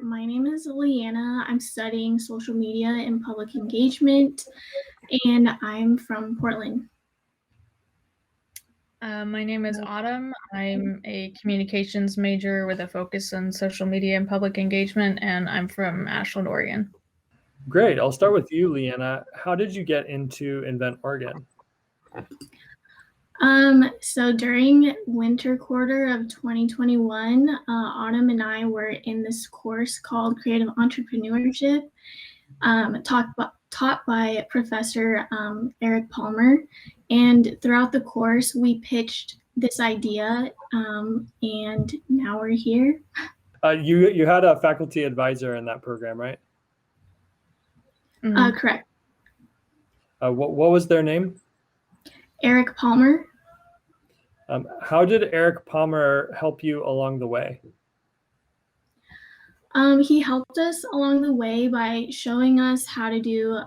My name is Leanna. I'm studying social media and public engagement, and I'm from Portland. My name is Autumn. I'm a communications major with a focus on social media and public engagement, and I'm from Ashland, Oregon. Great. I'll start with you, Leanna. How did you get into InventOR? So during winter quarter of 2021, Autumn and I were in this course called Creative Entrepreneurship, taught by Professor Eric Palmer. And throughout the course, we pitched this idea, and now we're here. You had a faculty advisor in that program, right? Mm-hmm. Correct. What was their name? Eric Palmer. How did Eric Palmer help you along the way? He helped us along the way by showing us how to do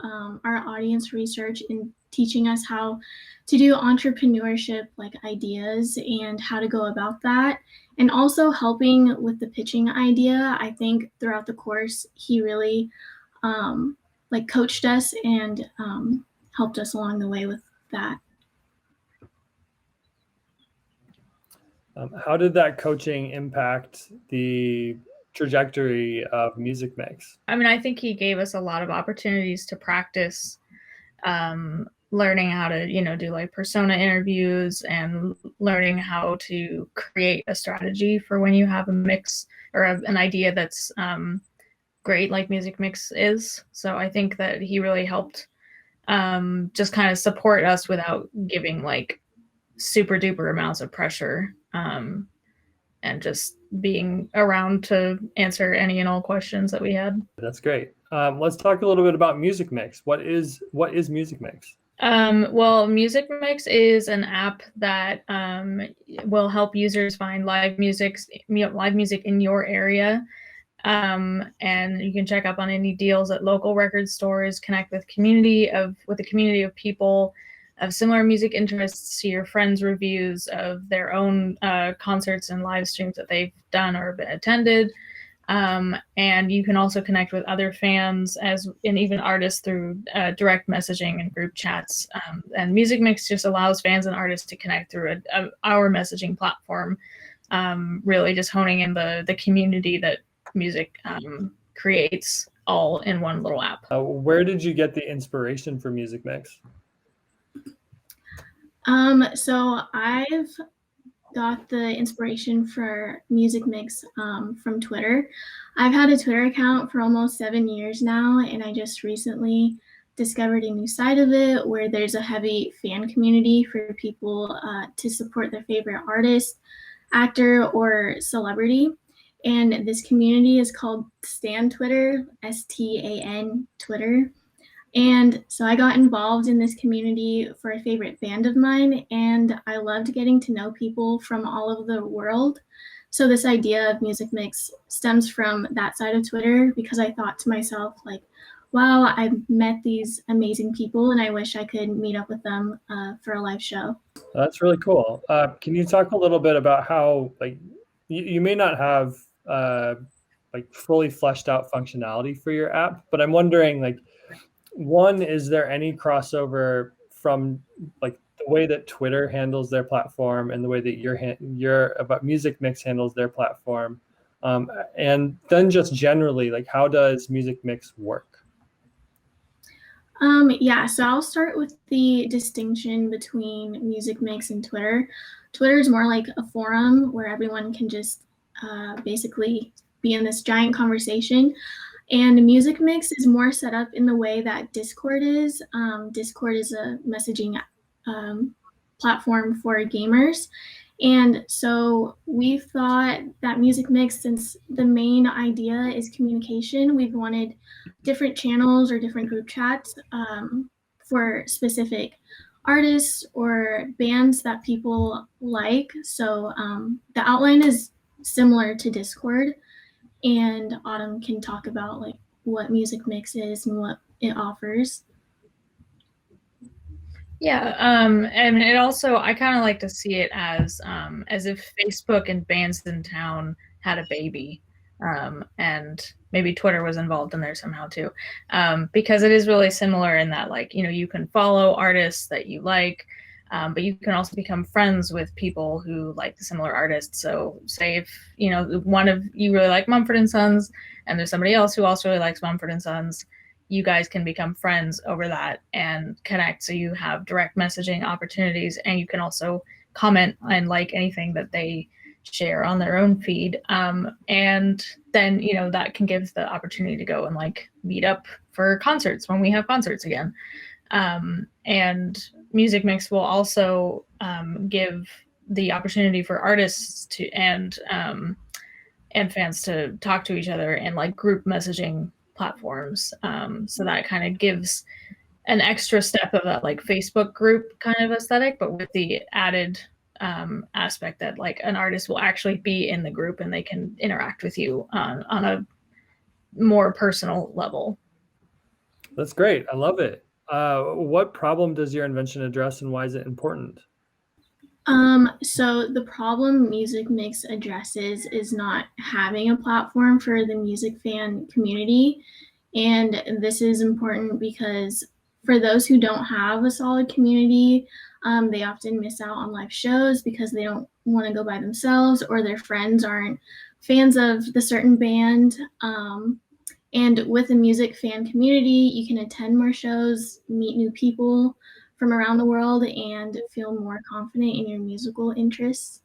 our audience research and teaching us how to do entrepreneurship like ideas and how to go about that, and also helping with the pitching idea. I think throughout the course he really coached us and helped us along the way with that. How did that coaching impact the trajectory of Music Mix? I mean, I think he gave us a lot of opportunities to practice learning how to, do like persona interviews and learning how to create a strategy for when you have a mix or an idea that's great, like Music Mix is. So I think that he really helped just kind of support us without giving like super duper amounts of pressure, and just being around to answer any and all questions that we had. That's great. Let's talk a little bit about Music Mix. What is Music Mix? Well, Music Mix is an app that will help users find live music in your area. And you can check up on any deals at local record stores, connect with a community of people of similar music interests, see your friends' reviews of their own concerts and live streams that they've done or been attended. And you can also connect with other fans and even artists through direct messaging and group chats. And Music Mix just allows fans and artists to connect through our messaging platform, really just honing in the community that music creates all in one little app. Where did you get the inspiration for Music Mix? So I've got the inspiration for Music Mix from Twitter. I've had a Twitter account for almost 7 years now, and I just recently discovered a new side of it where there's a heavy fan community for people to support their favorite artist, actor, or celebrity. And this community is called Stan Twitter, STAN Twitter. And so I got involved in this community for a favorite band of mine, and I loved getting to know people from all over the world. So this idea of Music Mix stems from that side of Twitter, because I thought to myself, like, wow, I've met these amazing people and I wish I could meet up with them for a live show. That's really cool. Can you talk a little bit about how, like, you may not have like fully fleshed out functionality for your app, but I'm wondering, like, one, is there any crossover from like the way that Twitter handles their platform and the way that your about Music Mix handles their platform? And then just generally, like, how does Music Mix work? Yeah, so I'll start with the distinction between Music Mix and Twitter. Twitter is more like a forum where everyone can just basically be in this giant conversation. And Music Mix is more set up in the way that Discord is. Discord is a messaging platform for gamers. And so we thought that Music Mix, since the main idea is communication, we've wanted different channels or different group chats for specific artists or bands that people like. So the outline is similar to Discord, and Autumn can talk about like what Music Mix is and what it offers. Yeah, and it also, I kind of like to see it as if Facebook and Bands in Town had a baby. and maybe Twitter was involved in there somehow too, because it is really similar in that, like, you can follow artists that you like, but you can also become friends with people who like the similar artists. So say if, one of you really like Mumford & Sons and there's somebody else who also really likes Mumford & Sons, you guys can become friends over that and connect. So you have direct messaging opportunities, and you can also comment and like anything that they share on their own feed. And then, that can give the opportunity to go and like meet up for concerts when we have concerts again. And Music Mix will also give the opportunity for artists to and fans to talk to each other in like group messaging platforms. So that kind of gives an extra step of that like Facebook group kind of aesthetic, but with the added aspect that like an artist will actually be in the group and they can interact with you on a more personal level. That's great. I love it. What problem does your invention address, and why is it important? So the problem Music Mix addresses is not having a platform for the music fan community. And this is important because for those who don't have a solid community, they often miss out on live shows because they don't want to go by themselves, or their friends aren't fans of the certain band. And with a music fan community, you can attend more shows, meet new people from around the world, and feel more confident in your musical interests.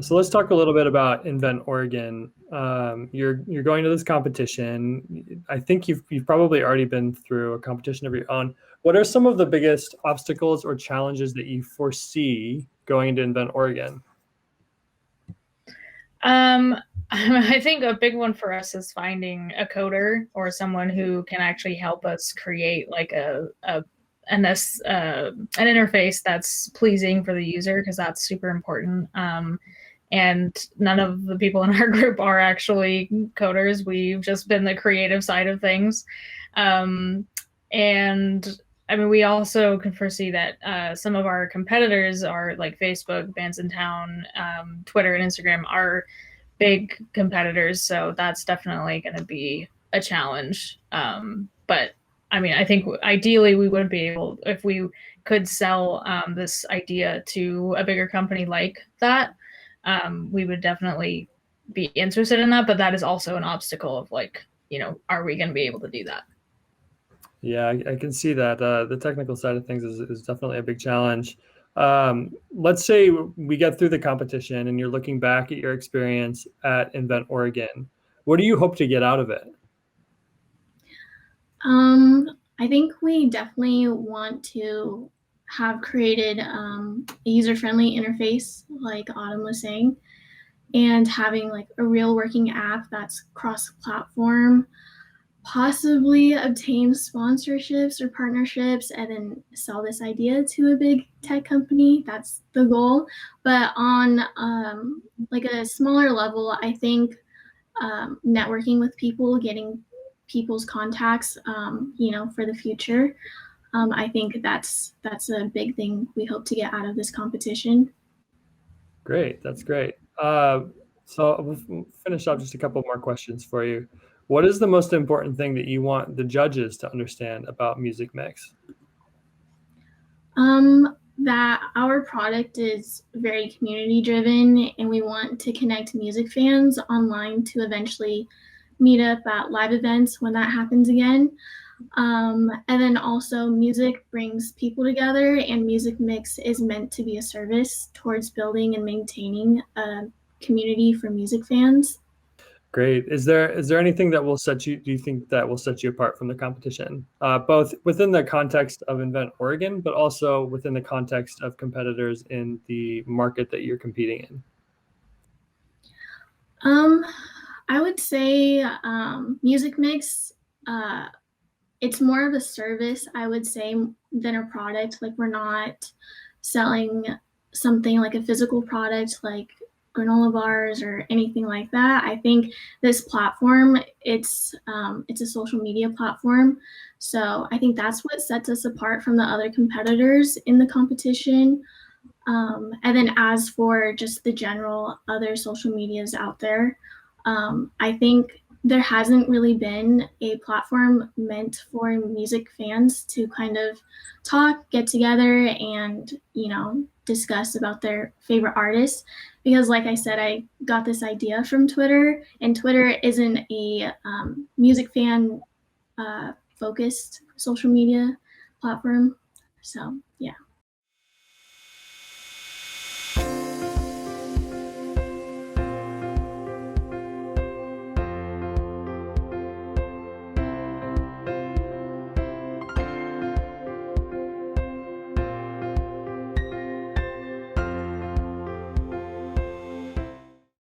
So let's talk a little bit about Invent Oregon. You're going to this competition. I think you've probably already been through a competition of your own. What are some of the biggest obstacles or challenges that you foresee going into Invent Oregon? I think a big one for us is finding a coder or someone who can actually help us create like an interface that's pleasing for the user, because that's super important. And none of the people in our group are actually coders. We've just been the creative side of things. And I mean, we also can foresee that some of our competitors are like Facebook, Bands in Town, Twitter, and Instagram are big competitors. So that's definitely going to be a challenge. But I mean, I think ideally we would be able, if we could sell this idea to a bigger company like that, we would definitely be interested in that. But that is also an obstacle of like, are we going to be able to do that? Yeah, I can see that. The technical side of things is definitely a big challenge. Let's say we get through the competition and you're looking back at your experience at Invent Oregon. What do you hope to get out of it? I think we definitely want to have created a user-friendly interface, like Autumn was saying, and having like a real working app that's cross-platform, possibly obtain sponsorships or partnerships, and then sell this idea to a big tech company. That's the goal. But on like a smaller level, I think networking with people, getting people's contacts, for the future. I think that's a big thing we hope to get out of this competition. Great, that's great. So we'll finish up just a couple more questions for you. What is the most important thing that you want the judges to understand about Music Mix? That our product is very community driven, and we want to connect music fans online to eventually meet up at live events when that happens again. And then also, music brings people together, and Music Mix is meant to be a service towards building and maintaining a community for music fans. Great. Is there anything that will set you, do you think that will set you apart from the competition, both within the context of Invent Oregon, but also within the context of competitors in the market that you're competing in? I would say Music Mix, it's more of a service, I would say, than a product. Like, we're not selling something like a physical product like granola bars or anything like that. I think this platform, it's a social media platform. So I think that's what sets us apart from the other competitors in the competition. And then as for just the general other social medias out there, I think there hasn't really been a platform meant for music fans to kind of talk, get together, and, discuss about their favorite artists. Because, like I said, I got this idea from Twitter, and Twitter isn't a music fan focused social media platform. So, yeah.